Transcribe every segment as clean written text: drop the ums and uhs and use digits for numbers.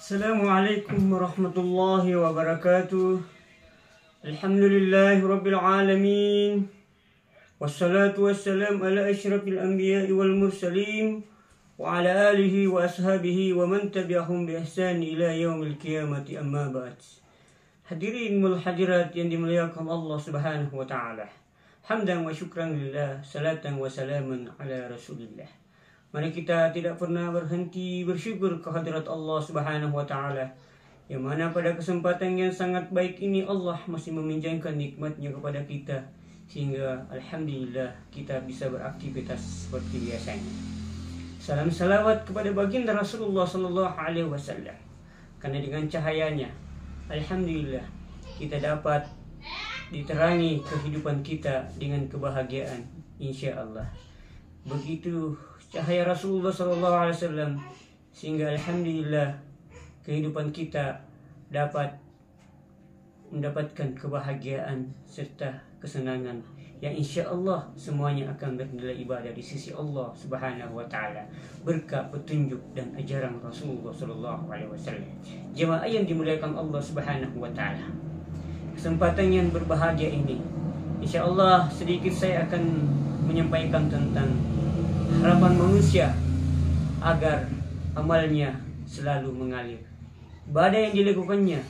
Assalamualaikum warahmatullahi wabarakatuh. Alhamdulillahi rabbil alamin. Wassalatu wassalamu ala asyrafil anbiya'i wal mursalin wa ala alihi wa ashabihi wa man tabi'ahum bi ihsan ila yaumil qiyamati, amma ba'd. Hadirin wal hadirat yang dimuliakan Allah Subhanahu wa taala. Hamdan wa syukran lillah, salatan wa salaman ala Rasulillah. Mari kita tidak pernah berhenti bersyukur kehadirat Allah Subhanahu wa taala, yang mana pada kesempatan yang sangat baik ini Allah masih meminjamkan nikmatnya kepada kita, sehingga alhamdulillah kita bisa beraktivitas seperti biasanya. Salam salawat kepada baginda Rasulullah sallallahu alaihi wasallam, karena dengan cahayanya alhamdulillah kita dapat diterangi kehidupan kita dengan kebahagiaan insyaallah. Begitu cahaya Rasulullah sallallahu alaihi wasallam, sehingga alhamdulillah kehidupan kita dapat mendapatkan kebahagiaan serta kesenangan yang insyaallah semuanya akan bernilai ibadah di sisi Allah Subhanahu wa taala berkat petunjuk dan ajaran Rasulullah sallallahu alaihi wasallam. Jemaah yang dimuliakan Allah Subhanahu wa taala, kesempatan yang berbahagia ini insyaallah sedikit saya akan menyampaikan tentang harapan manusia agar amalnya selalu mengalir. Ibadah yang dilakukannya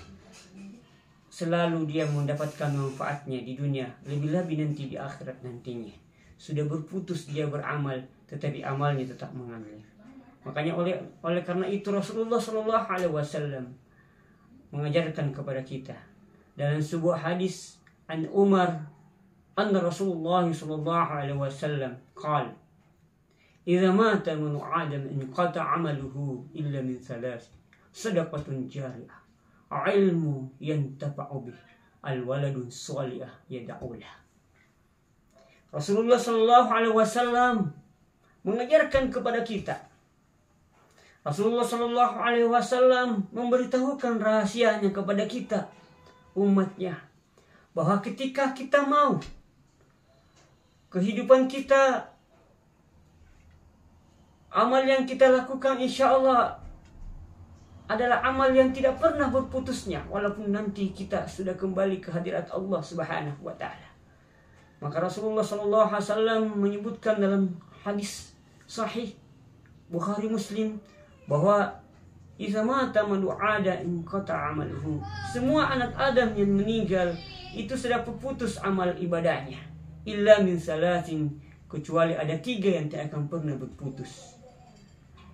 selalu dia mendapatkan manfaatnya di dunia, lebih-lebih nanti di akhirat nantinya. Sudah berputus dia beramal, tetapi amalnya tetap mengalir. Makanya oleh karena itu Rasulullah sallallahu alaihi wasallam mengajarkan kepada kita dalam sebuah hadis an Umar anna Rasulullah sallallahu alaihi wasallam qala idza mata ibnu adam inqata 'amaluhu illa min thalath sadaqatun jariyah ilmu yantafa'u bih alwaladun shalih yad'u lah. Rasulullah sallallahu alaihi wasallam mengajarkan kepada kita. Rasulullah sallallahu alaihi wasallam memberitahukan rahasianya kepada kita umatnya, bahwa ketika kita mau kehidupan kita, amal yang kita lakukan insya Allah adalah amal yang tidak pernah berputusnya, walaupun nanti kita sudah kembali ke hadirat Allah Subhanahu wa taala. Maka Rasulullah sallallahu alaihi wasallam menyebutkan dalam hadis sahih Bukhari Muslim bahwa idza mata man du'ada in qata 'amaluhu. Semua anak Adam yang meninggal itu sudah terputus amal ibadahnya, illa min salatin, kecuali ada 3 yang tidak akan pernah berputus.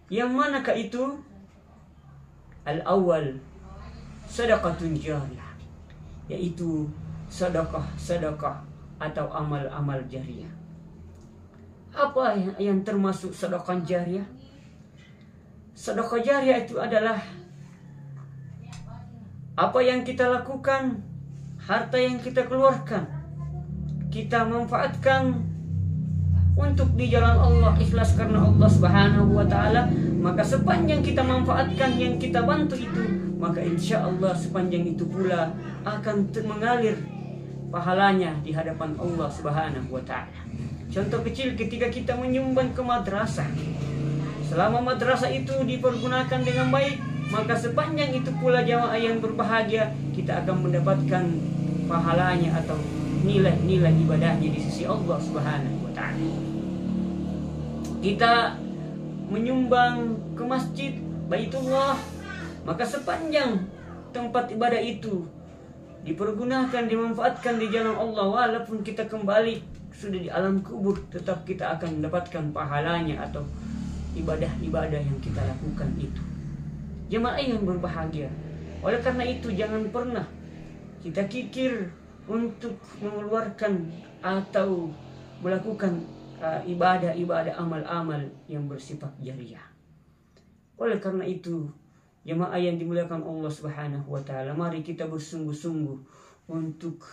Yang manakah itu? Al-awwal sadaqatun jariyah, yaitu sedekah atau amal-amal jariyah. Apa yang termasuk sedekah jariyah? Sedekah jariyah itu adalah apa yang kita lakukan, harta yang kita keluarkan, kita manfaatkan untuk di jalan Allah, ikhlas karena Allah Subhanahu wa taala, maka sepanjang kita manfaatkan, yang kita bantu itu, maka insya Allah sepanjang itu pula akan mengalir pahalanya di hadapan Allah Subhanahu wa taala. Contoh kecil, ketika kita menyumbang ke madrasah, selama madrasah itu dipergunakan dengan baik, maka sepanjang itu pula jamaah yang berbahagia, kita akan mendapatkan pahalanya atau nilai-nilai ibadahnya di sisi Allah Subhanahu wa taala. Kita menyumbang ke masjid Baitullah, maka sepanjang tempat ibadah itu dipergunakan, dimanfaatkan di jalan Allah, walaupun kita kembali sudah di alam kubur, tetap kita akan mendapatkan pahalanya atau ibadah-ibadah yang kita lakukan itu. Jemaah yang berbahagia, oleh karena itu jangan pernah kita kikir untuk mengeluarkan atau melakukan ibadah-ibadah, amal-amal yang bersifat jariyah. Oleh karena itu jemaah yang dimuliakan Allah Subhanahu wa taala, mari kita bersungguh-sungguh untuk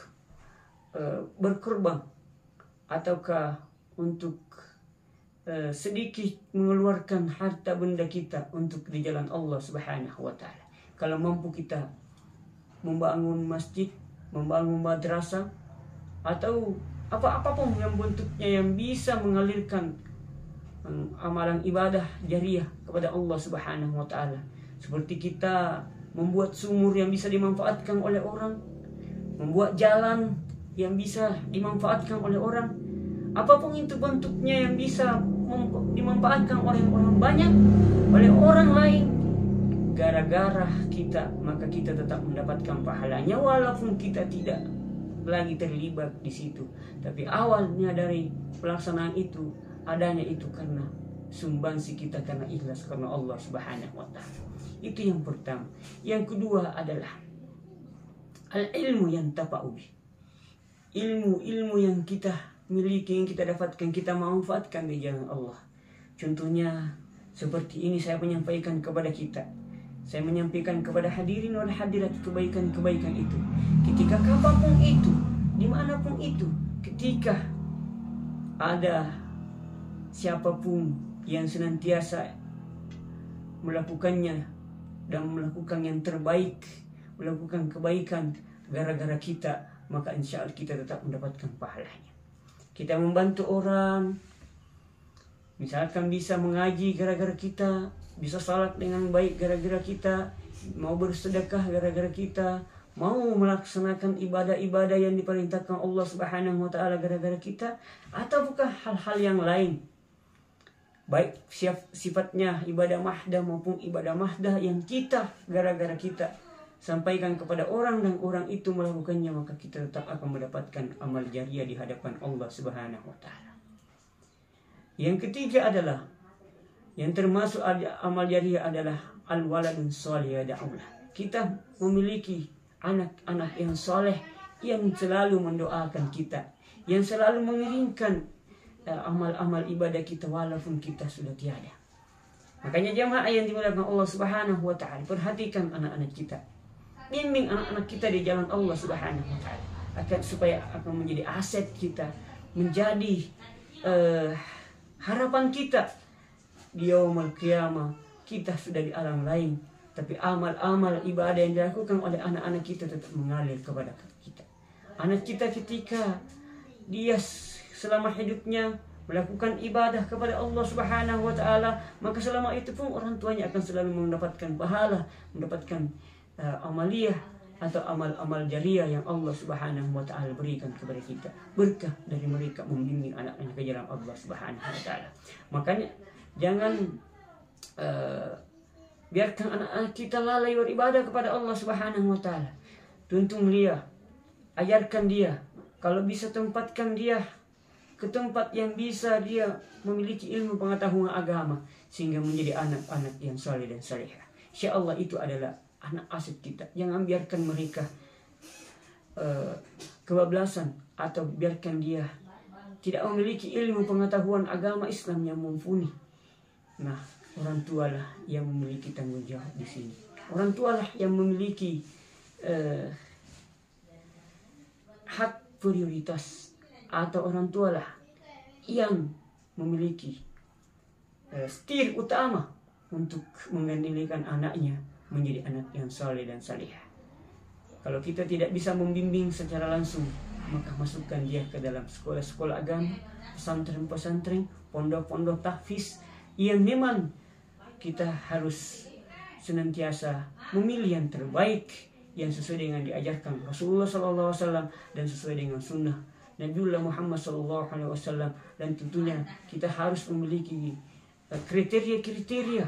berkorban ataukah untuk sedikit mengeluarkan harta benda kita untuk di jalan Allah Subhanahu wa taala. Kalau mampu kita membangun masjid, membangun madrasah, atau apapun yang bentuknya yang bisa mengalirkan amalan ibadah jariyah kepada Allah Subhanahu wa taala, Seperti kita membuat sumur yang bisa dimanfaatkan oleh orang, membuat jalan yang bisa dimanfaatkan oleh orang, apapun itu bentuknya yang bisa dimanfaatkan oleh orang banyak, oleh orang lain, gara-gara kita, maka kita tetap mendapatkan pahalanya walaupun kita tidak lagi terlibat di situ. Tapi awalnya dari pelaksanaan itu, adanya itu karena sumbangsi kita, karena ikhlas karena Allah Subhanahu wa taala. Itu yang pertama. Yang kedua adalah al-ilmu yang tafa'ubi. Ilmu yang kita miliki, yang kita dapatkan, kita manfaatkan di jalan Allah. Contohnya seperti ini saya menyampaikan kepada kita. Saya menyampaikan kepada hadirin wal hadirat kebaikan-kebaikan itu. Ketika kapanpun itu, dimanapun itu, ketika ada siapapun yang senantiasa melakukannya dan melakukan yang terbaik, melakukan kebaikan gara-gara kita, maka insya Allah kita tetap mendapatkan pahalanya. Kita membantu orang, misalkan bisa mengaji gara-gara kita, bisa salat dengan baik gara-gara kita, mau bersedekah gara-gara kita, mau melaksanakan ibadah-ibadah yang diperintahkan Allah Subhanahu wa taala gara-gara kita, atau bukan hal-hal yang lain, baik sifatnya ibadah mahdah maupun ibadah mahdah yang kita gara-gara kita sampaikan kepada orang dan orang itu melakukannya, maka kita tetap akan mendapatkan amal jariah di hadapan Allah Subhanahu wa taala. Yang ketiga adalah, yang termasuk amal jariah adalah al-waladun shalih yad'ulah. Kita memiliki anak-anak yang soleh yang selalu mendoakan kita, yang selalu mengiringkan amal-amal ibadah kita walaupun kita sudah tiada. Makanya jamaah yang dimuliakan Allah Subhanahu wa taala, perhatikan anak-anak kita. Bimbing anak-anak kita di jalan Allah Subhanahu wa taala, supaya akan menjadi aset kita, menjadi harapan kita di yaumul qiyamah. Kita sudah di alam lain, tapi amal-amal ibadah yang dilakukan oleh anak-anak kita tetap mengalir kepada kita. Anak kita ketika dia selama hidupnya melakukan ibadah kepada Allah Subhanahu wa taala, maka selama itu pun orang tuanya akan selalu mendapatkan pahala, mendapatkan amaliyah atau amal-amal jariah yang Allah Subhanahu wa taala berikan kepada kita, berkah dari mereka membimbing anaknya ke jalan Allah Subhanahu wa taala. Makanya jangan biarkan anak-anak kita lalai beribadah kepada Allah Subhanahu wa taala. Tuntun dia, ajarkan dia, kalau bisa tempatkan dia ke tempat yang bisa dia memiliki ilmu pengetahuan agama, sehingga menjadi anak-anak yang saleh dan salihah. Insya Allah itu adalah anak aset kita. Jangan biarkan mereka kebablasan, atau biarkan dia tidak memiliki ilmu pengetahuan agama Islam yang mumpuni. Nah, orang tualah yang memiliki tanggung jawab di sini. Orang tualah yang memiliki hak prioritas, atau orang tualah yang memiliki setir utama untuk mengendalikan anaknya menjadi anak yang saleh dan salihah. Kalau kita tidak bisa membimbing secara langsung, maka masukkan dia ke dalam sekolah-sekolah agama, pesantren-pesantren, pondok-pondok tahfiz, yang memang kita harus senantiasa memilih yang terbaik, yang sesuai dengan diajarkan Rasulullah SAW dan sesuai dengan sunnah Nabiullah Muhammad SAW. Dan tentunya kita harus memiliki kriteria-kriteria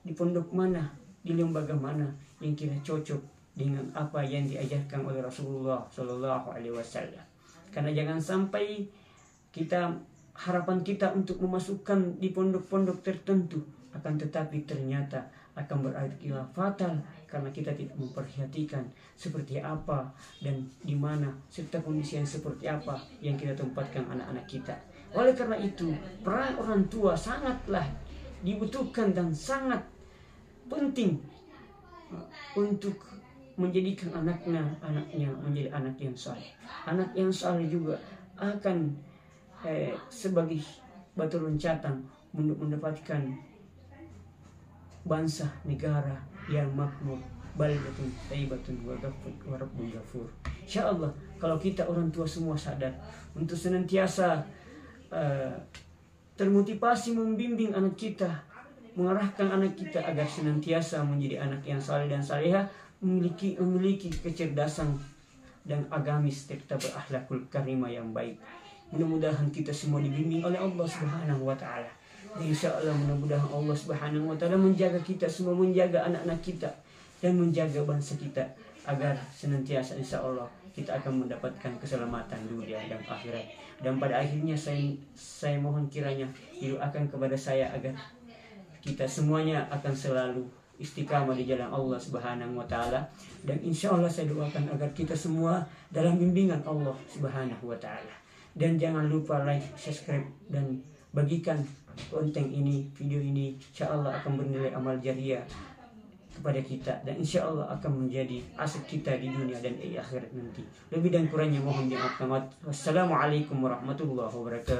di pondok mana, di lembaga mana yang kira cocok dengan apa yang diajarkan oleh Rasulullah SAW. Karena jangan sampai harapan kita untuk memasukkan di pondok-pondok tertentu, akan tetapi ternyata akan berakibat fatal karena kita tidak memperhatikan seperti apa dan di mana serta kondisi yang seperti apa yang kita tempatkan anak-anak kita. Oleh karena itu, peran orang tua sangatlah dibutuhkan dan sangat penting untuk menjadikan anaknya menjadi anak yang saleh. Anak yang saleh juga akan sebagai batu loncatan untuk mendapatkan bangsa negara yang makmur, baldatun thayyibatun wa rabbun ghafur. Insyaallah kalau kita orang tua semua sadar untuk senantiasa termotivasi membimbing anak kita mengarahkan anak kita agar senantiasa menjadi anak yang saleh dan salehah, memiliki kecerdasan dan agamis serta berakhlakul karimah yang baik. Mudah-mudahan kita semua dibimbing oleh Allah Subhanahu wa taala. Dan insyaallah mudah-mudahan Allah Subhanahu wa taala menjaga kita semua, menjaga anak-anak kita dan menjaga bangsa kita agar senantiasa insyaallah kita akan mendapatkan keselamatan dunia dan akhirat. Dan pada akhirnya saya mohon kiranya didoakan kepada saya agar kita semuanya akan selalu istiqamah di jalan Allah Subhanahu wa taala, dan insyaallah saya doakan agar kita semua dalam bimbingan Allah Subhanahu wa taala. Dan jangan lupa like, subscribe dan bagikan konten ini, video ini, insyaallah akan bernilai amal jariah kepada kita dan insyaallah akan menjadi aset kita di dunia dan di akhirat nanti. Lebih dan kurangnya mohon dimaafkan. Wassalamualaikum warahmatullahi wabarakatuh.